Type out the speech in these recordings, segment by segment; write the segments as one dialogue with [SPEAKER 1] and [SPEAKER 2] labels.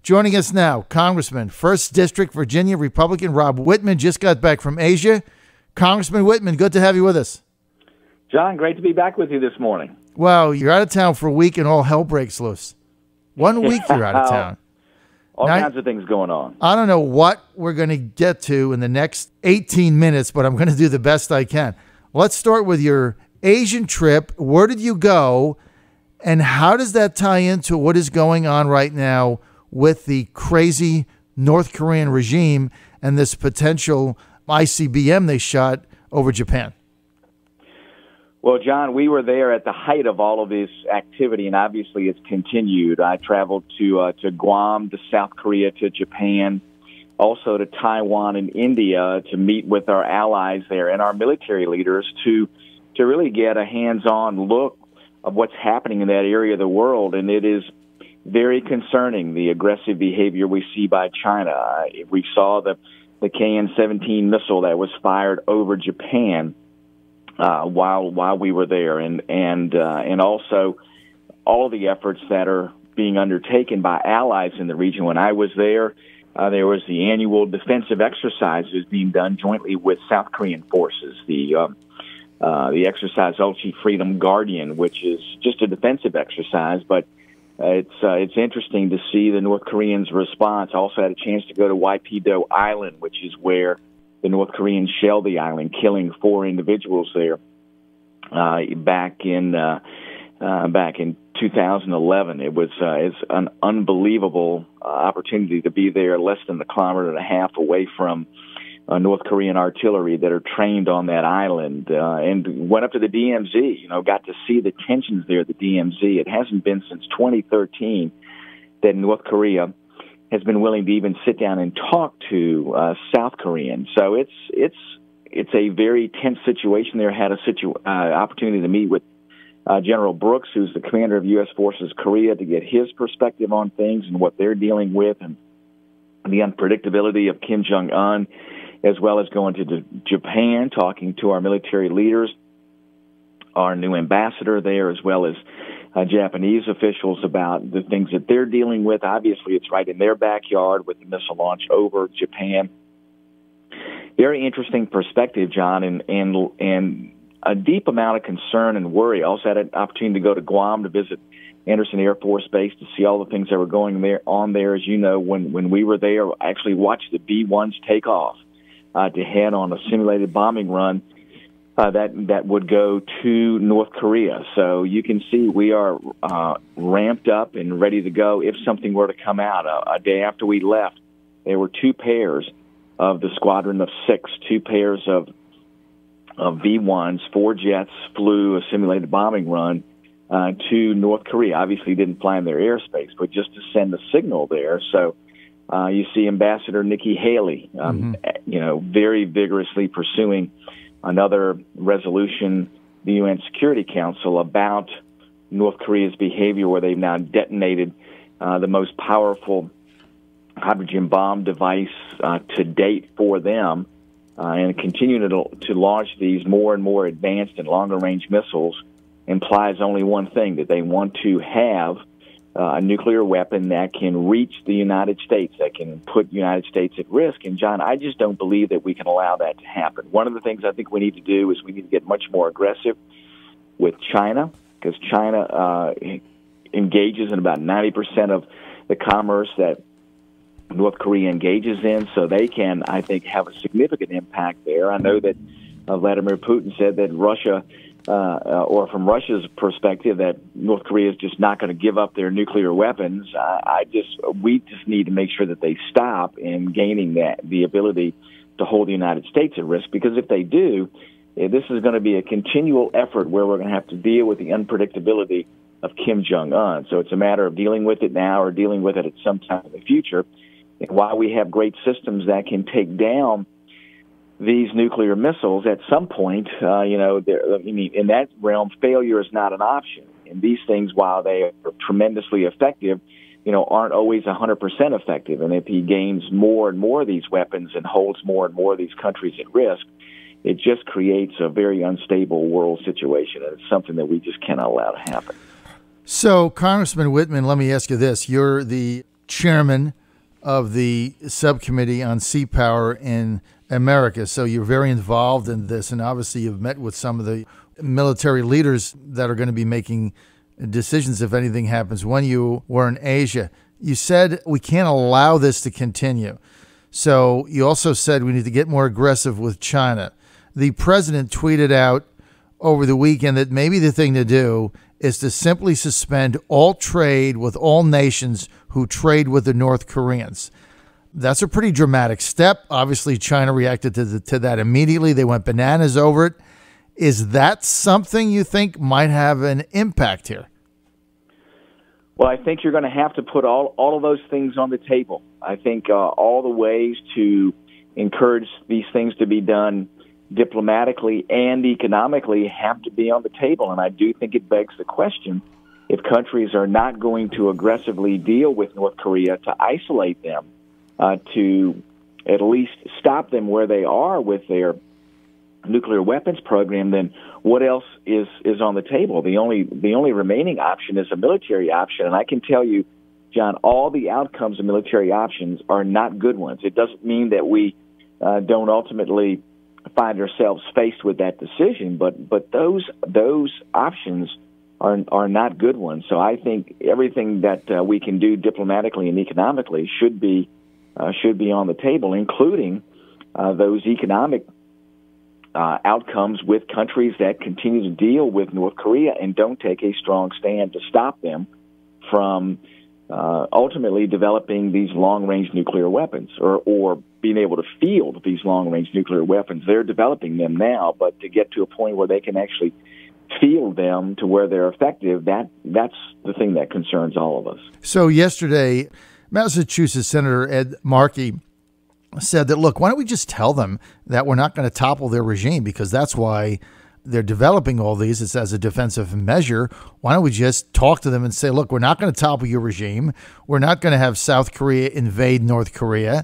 [SPEAKER 1] Joining us now, Congressman, 1st District, Virginia, Republican Rob Wittman, just got back from Asia. Congressman Wittman, good to have you with us.
[SPEAKER 2] John, great to be back with you this morning.
[SPEAKER 1] Wow, you're out of town for a week and all hell breaks loose. 1 week you're out of town.
[SPEAKER 2] All kinds of things going on.
[SPEAKER 1] I don't know what we're going to get to in the next 18 minutes, but I'm going to do the best I can. Let's start with your Asian trip. Where did you go, and how does that tie into what is going on right now with the crazy North Korean regime and this potential ICBM they shot over Japan?
[SPEAKER 2] Well, John, we were there at the height of all of this activity, and obviously it's continued. I traveled to Guam, to South Korea, to Japan, also to Taiwan and India to meet with our allies there and our military leaders to really get a hands-on look of what's happening in that area of the world, and it is very concerning, the aggressive behavior we see by China. We saw the KN-17 missile that was fired over Japan while we were there, and also all the efforts that are being undertaken by allies in the region. When I was there was the annual defensive exercises being done jointly with South Korean forces. The exercise Ulchi Freedom Guardian, which is just a defensive exercise, but it's interesting to see the North Koreans' response. I also had a chance to go to Waipido Island, which is where the North Koreans shelled the island, killing 4 individuals there back in 2011. It's an unbelievable opportunity to be there, less than a kilometer and a half away from North Korean artillery that are trained on that island, and went up to the DMZ, got to see the tensions there at the DMZ. It hasn't been since 2013 that North Korea has been willing to even sit down and talk to South Koreans. So it's a very tense situation there. Had a opportunity to meet with General Brooks, who's the commander of U.S. Forces Korea, to get his perspective on things and what they're dealing with and the unpredictability of Kim Jong-un, as well as going to Japan, talking to our military leaders, our new ambassador there, as well as Japanese officials about the things that they're dealing with. Obviously, it's right in their backyard with the missile launch over Japan. Very interesting perspective, John, and a deep amount of concern and worry. I also had an opportunity to go to Guam to visit Anderson Air Force Base to see all the things that were going on there. As you know, when we were there, I actually watched the B-1s take off to head on a simulated bombing run that would go to North Korea. So you can see we are ramped up and ready to go if something were to come out. A day after we left, there were 2 pairs of the Squadron of 6, 2 pairs of V-1s, 4 jets flew a simulated bombing run to North Korea. Obviously didn't fly in their airspace, but just to send a signal there. So you see Ambassador Nikki Haley, very vigorously pursuing another resolution, the UN Security Council, about North Korea's behavior, where they've now detonated the most powerful hydrogen bomb device to date for them, and continuing to launch these more and more advanced and longer-range missiles implies only one thing, that they want to have a nuclear weapon that can reach the United States, that can put the United States at risk. And, John, I just don't believe that we can allow that to happen. One of the things I think we need to do is we need to get much more aggressive with China, because China engages in about 90% of the commerce that North Korea engages in, so they can, I think, have a significant impact there. I know that Vladimir Putin said that Russia, or from Russia's perspective, that North Korea is just not going to give up their nuclear weapons. We just need to make sure that they stop in gaining the ability to hold the United States at risk, because if they do, this is going to be a continual effort where we're going to have to deal with the unpredictability of Kim Jong-un. So it's a matter of dealing with it now or dealing with it at some time in the future. And while we have great systems that can take down these nuclear missiles, at some point, in that realm, failure is not an option. And these things, while they are tremendously effective, aren't always 100% effective. And if he gains more and more of these weapons and holds more and more of these countries at risk, it just creates a very unstable world situation. And it's something that we just cannot allow to happen.
[SPEAKER 1] So, Congressman Wittman, let me ask you this. You're the chairman of the subcommittee on sea power in America. So you're very involved in this, and obviously you've met with some of the military leaders that are going to be making decisions if anything happens. When you were in Asia, you said we can't allow this to continue. So you also said we need to get more aggressive with China. The president tweeted out over the weekend that maybe the thing to do is to simply suspend all trade with all nations who trade with the North Koreans. That's a pretty dramatic step. Obviously, China reacted to that immediately. They went bananas over it. Is that something you think might have an impact here?
[SPEAKER 2] Well, I think you're going to have to put all of those things on the table. I think all the ways to encourage these things to be done diplomatically and economically have to be on the table. And I do think it begs the question, if countries are not going to aggressively deal with North Korea to isolate them, to at least stop them where they are with their nuclear weapons program, then what else is on the table? The only remaining option is a military option. And I can tell you, John, all the outcomes of military options are not good ones. It doesn't mean that we don't ultimately find ourselves faced with that decision, but those options are not good ones. So I think everything that we can do diplomatically and economically should be on the table, including those economic outcomes with countries that continue to deal with North Korea and don't take a strong stand to stop them from ultimately developing these long-range nuclear weapons or being able to field these long-range nuclear weapons. They're developing them now, but to get to a point where they can actually field them to where they're effective, that's the thing that concerns all of us.
[SPEAKER 1] So yesterday, Massachusetts Senator Ed Markey said that, look, why don't we just tell them that we're not going to topple their regime, because that's why they're developing all these. It's as a defensive measure. Why don't we just talk to them and say, look, we're not going to topple your regime. We're not going to have South Korea invade North Korea,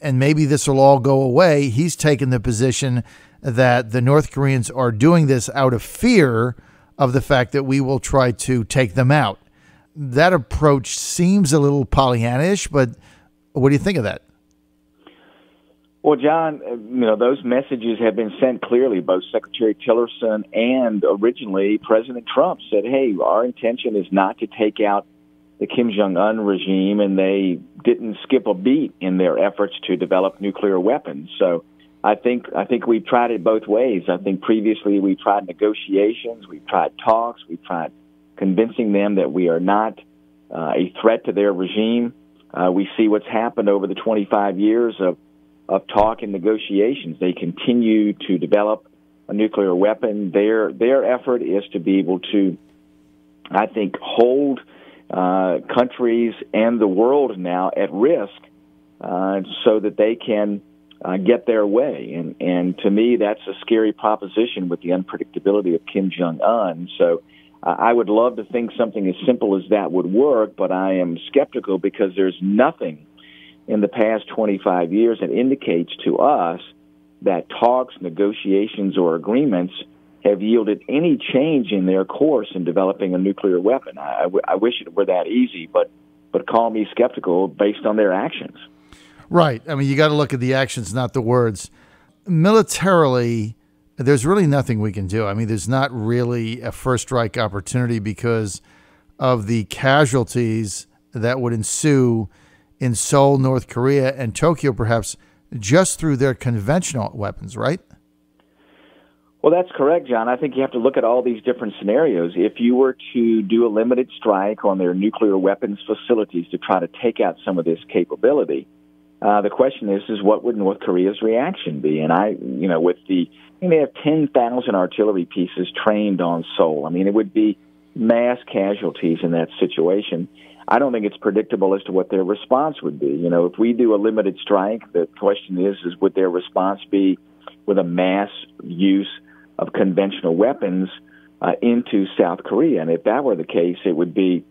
[SPEAKER 1] and maybe this will all go away. He's taken the position that the North Koreans are doing this out of fear of the fact that we will try to take them out. That approach seems a little Pollyannish, but what do you think of that?
[SPEAKER 2] Well, John, those messages have been sent clearly. Both Secretary Tillerson and originally President Trump said, hey, our intention is not to take out the Kim Jong-un regime, and they didn't skip a beat in their efforts to develop nuclear weapons. So I think we've tried it both ways. I think previously we tried negotiations, we've tried talks, we've tried convincing them that we are not a threat to their regime. We see what's happened over the 25 years of talk and negotiations. They continue to develop a nuclear weapon. Their effort is to be able to, I think, hold countries and the world now at risk so that they can get their way. And to me, that's a scary proposition with the unpredictability of Kim Jong-un. So I would love to think something as simple as that would work, but I am skeptical because there's nothing in the past 25 years that indicates to us that talks, negotiations, or agreements have yielded any change in their course in developing a nuclear weapon. I wish it were that easy, but call me skeptical based on their actions.
[SPEAKER 1] Right. I mean, you got to look at the actions, not the words. Militarily, there's really nothing we can do. I mean, there's not really a first strike opportunity because of the casualties that would ensue in Seoul, North Korea, and Tokyo, perhaps, just through their conventional weapons, right?
[SPEAKER 2] Well, that's correct, John. I think you have to look at all these different scenarios. If you were to do a limited strike on their nuclear weapons facilities to try to take out some of this capability, the question is what would North Korea's reaction be? And they have 10,000 artillery pieces trained on Seoul. I mean, it would be mass casualties in that situation. I don't think it's predictable as to what their response would be. If we do a limited strike, the question is would their response be with a mass use of conventional weapons into South Korea? And if that were the case, it would be,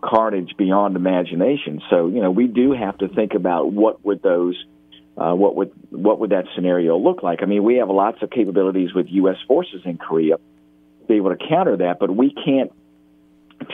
[SPEAKER 2] carnage beyond imagination. So, we do have to think about what would that scenario look like. I mean, we have lots of capabilities with U.S. forces in Korea to be able to counter that, but we can't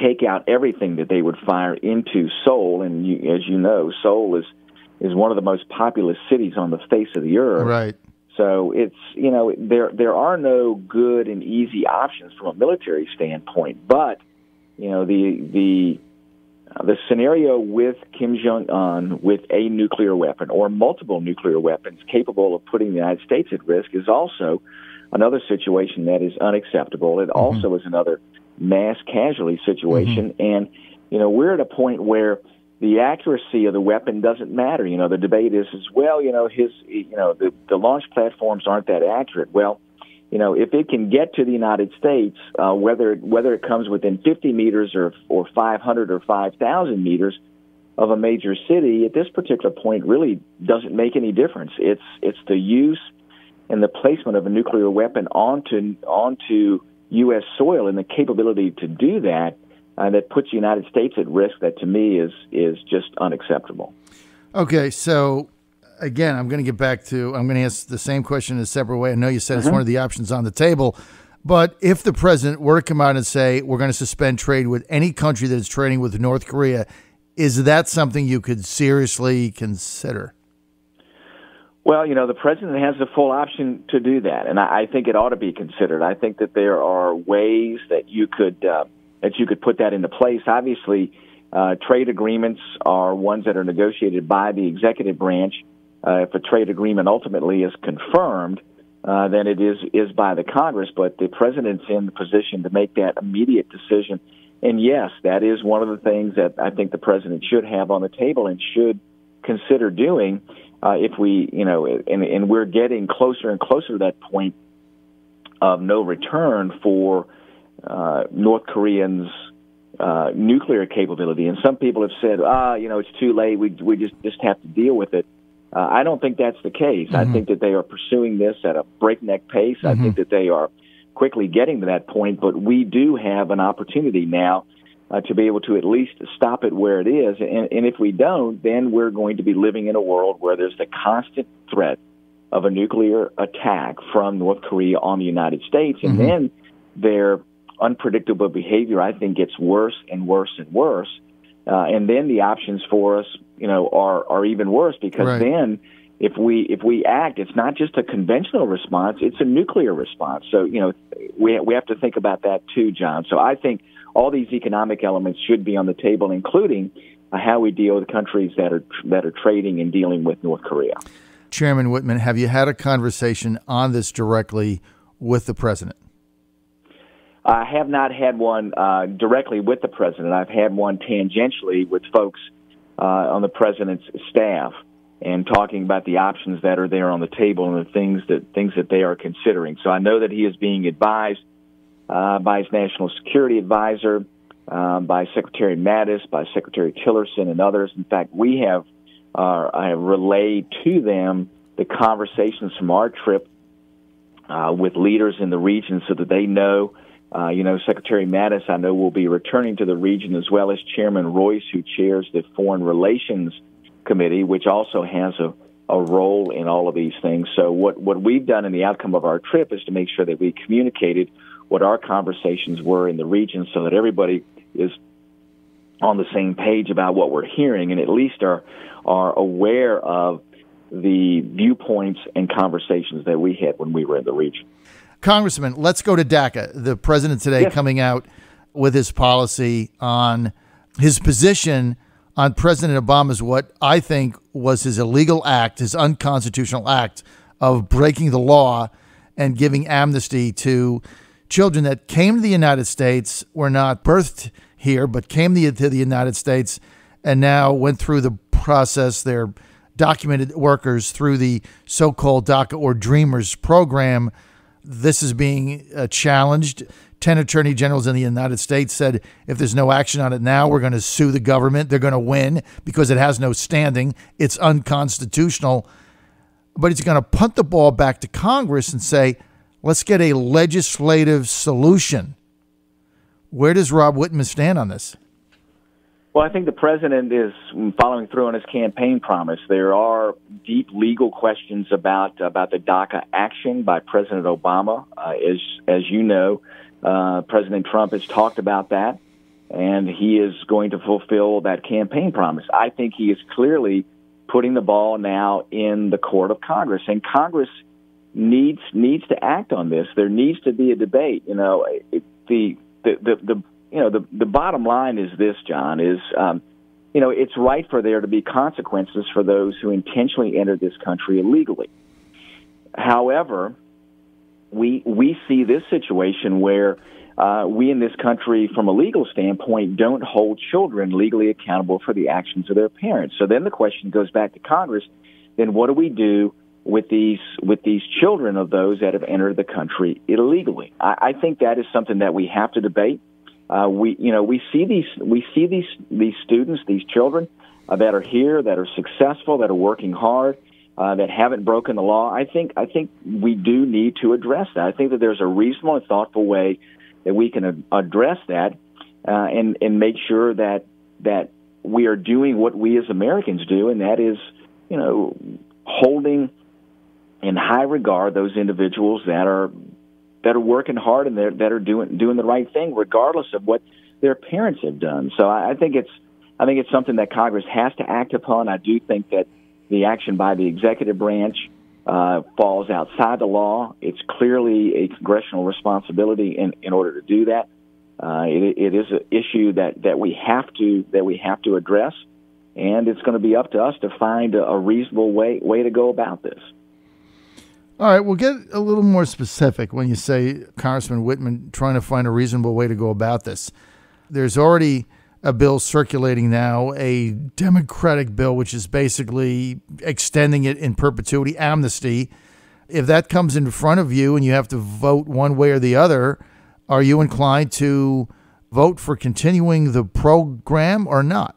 [SPEAKER 2] take out everything that they would fire into Seoul. And as you know, Seoul is one of the most populous cities on the face of the earth.
[SPEAKER 1] Right.
[SPEAKER 2] So it's, there are no good and easy options from a military standpoint. But, the scenario with Kim Jong-un with a nuclear weapon or multiple nuclear weapons capable of putting the United States at risk is also another situation that is unacceptable. It also is another mass casualty situation. And, we're at a point where the accuracy of the weapon doesn't matter. The debate is well, the launch platforms aren't that accurate. Well, if it can get to the United States, whether it comes within 50 meters or 500 or 5,000 meters of a major city, at this particular point really doesn't make any difference. It's the use and the placement of a nuclear weapon onto U.S. soil and the capability to do that that puts the United States at risk. That to me is just unacceptable.
[SPEAKER 1] Okay, so again, I'm going to ask the same question in a separate way. I know you said it's one of the options on the table, but if the president were to come out and say we're going to suspend trade with any country that is trading with North Korea, is that something you could seriously consider?
[SPEAKER 2] Well, the president has the full option to do that, and I think it ought to be considered. I think that there are ways that you could put that into place. Obviously, trade agreements are ones that are negotiated by the executive branch. If a trade agreement ultimately is confirmed, then it is by the Congress. But the president's in the position to make that immediate decision. And yes, that is one of the things that I think the president should have on the table and should consider doing. If we, and we're getting closer and closer to that point of no return for North Koreans' nuclear capability. And some people have said, it's too late. We just have to deal with it. I don't think that's the case. I think that they are pursuing this at a breakneck pace. I think that they are quickly getting to that point. But we do have an opportunity now to be able to at least stop it where it is. And if we don't, then we're going to be living in a world where there's the constant threat of a nuclear attack from North Korea on the United States. And then their unpredictable behavior, I think, gets worse and worse and worse. And then the options for us, are even worse because then if we act, it's not just a conventional response, it's a nuclear response. So, we have to think about that too, John. So I think all these economic elements should be on the table, including how we deal with countries that are trading and dealing with North Korea.
[SPEAKER 1] Chairman Wittman, have you had a conversation on this directly with the president?
[SPEAKER 2] I have not had one directly with the president. I've had one tangentially with folks on the president's staff and talking about the options that are there on the table and the things that they are considering. So I know that he is being advised by his national security advisor, by Secretary Mattis, by Secretary Tillerson, and others. In fact, I have relayed to them the conversations from our trip with leaders in the region so that they know. Secretary Mattis, I know, will be returning to the region, as well as Chairman Royce, who chairs the Foreign Relations Committee, which also has a role in all of these things. So what we've done in the outcome of our trip is to make sure that we communicated what our conversations were in the region so that everybody is on the same page about what we're hearing and at least are aware of the viewpoints and conversations that we had when we were in the region.
[SPEAKER 1] Congressman, let's go to DACA. The president today coming out with his policy on his position on President Obama's what I think was his illegal act, his unconstitutional act of breaking the law and giving amnesty to children that came to the United States, were not birthed here, but came to the United States and now went through the process. They're documented workers through the so-called DACA or Dreamers program. This is being challenged. 10 attorney generals in the United States said if there's no action on it now, we're going to sue the government. They're going to win because it has no standing. It's unconstitutional. But he's going to punt the ball back to Congress and say, let's get a legislative solution. Where does Rob Wittman stand on this?
[SPEAKER 2] Well, I think the president is following through on his campaign promise. There are deep legal questions about the DACA action by President Obama. As you know, President Trump has talked about that. and he is going to fulfill that campaign promise. I think he is clearly putting the ball now in the court of Congress, and Congress needs to act on this. There needs to be a debate. The bottom line is this, John, is it's right for there to be consequences for those who intentionally enter this country illegally. However, we see this situation where we in this country, from a legal standpoint, don't hold children legally accountable for the actions of their parents. So then the question goes back to Congress, then what do we do with these children of those that have entered the country illegally? I think that is something that we have to debate. We see these students, these children that are here, that are successful, that are working hard, that haven't broken the law. I think we do need to address that. I think that there's a reasonable and thoughtful way that we can address that and make sure that we are doing what we as Americans do, and that is, holding in high regard those individuals that are working hard and that are doing the right thing, regardless of what their parents have done. So I think it's something that Congress has to act upon. I do think that the action by the executive branch falls outside the law. It's clearly a congressional responsibility in order to do that. It is an issue that we have to address, and it's going to be up to us to find a reasonable way to go about this.
[SPEAKER 1] All right, we'll get a little more specific when you say, Congressman Wittman, trying to find a reasonable way to go about this. There's already a bill circulating now, a Democratic bill, which is basically extending it in perpetuity, amnesty. If that comes in front of you and you have to vote one way or the other, are you inclined to vote for continuing the program or not?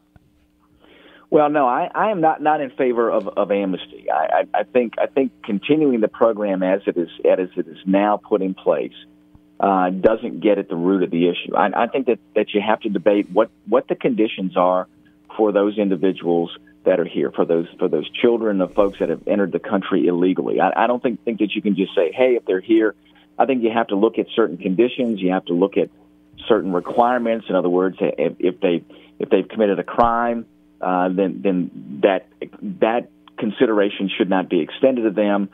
[SPEAKER 2] Well, no, I am not in favor of amnesty. I think continuing the program as it is now put in place doesn't get at the root of the issue. I think that you have to debate what the conditions are for those individuals that are here, for those children of folks that have entered the country illegally. I don't think that you can just say, hey, if they're here. I think you have to look at certain conditions. You have to look at certain requirements. In other words, if they've committed a crime, then that consideration should not be extended to them.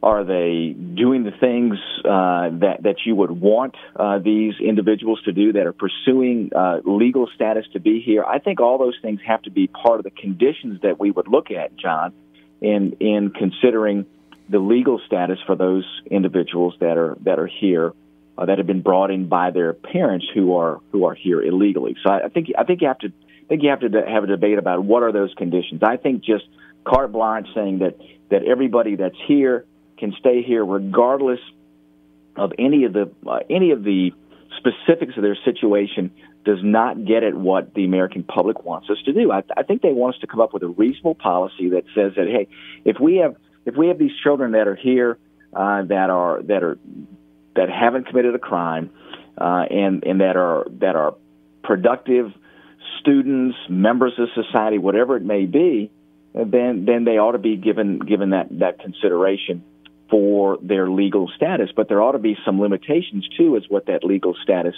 [SPEAKER 2] Are they doing the things that you would want these individuals to do, that are pursuing legal status to be here? I think all those things have to be part of the conditions that we would look at, John, in considering the legal status for those individuals that are here, that have been brought in by their parents who are here illegally. So I think you have to have a debate about what are those conditions. I think just carte blanche saying that everybody that's here can stay here regardless of any of the specifics of their situation does not get at what the American public wants us to do. I think they want us to come up with a reasonable policy that says that, hey, if we have these children that are here that haven't committed a crime and that are productive students, members of society, whatever it may be, then they ought to be given that consideration for their legal status. But there ought to be some limitations too, as what that legal status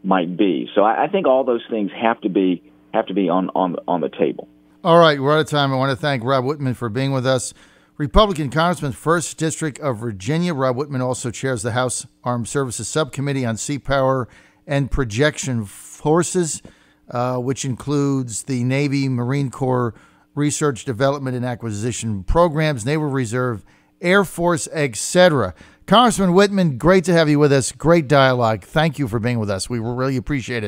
[SPEAKER 2] might be. So I think all those things have to be on the table.
[SPEAKER 1] All right, we're out of time. I want to thank Rob Wittman for being with us. Republican Congressman, 1st District of Virginia. Rob Wittman also chairs the House Armed Services Subcommittee on Sea Power and Projection Forces, which includes the Navy, Marine Corps, Research, Development, and Acquisition Programs, Naval Reserve, Air Force, etc. Congressman Wittman, great to have you with us. Great dialogue. Thank you for being with us. We really appreciate it.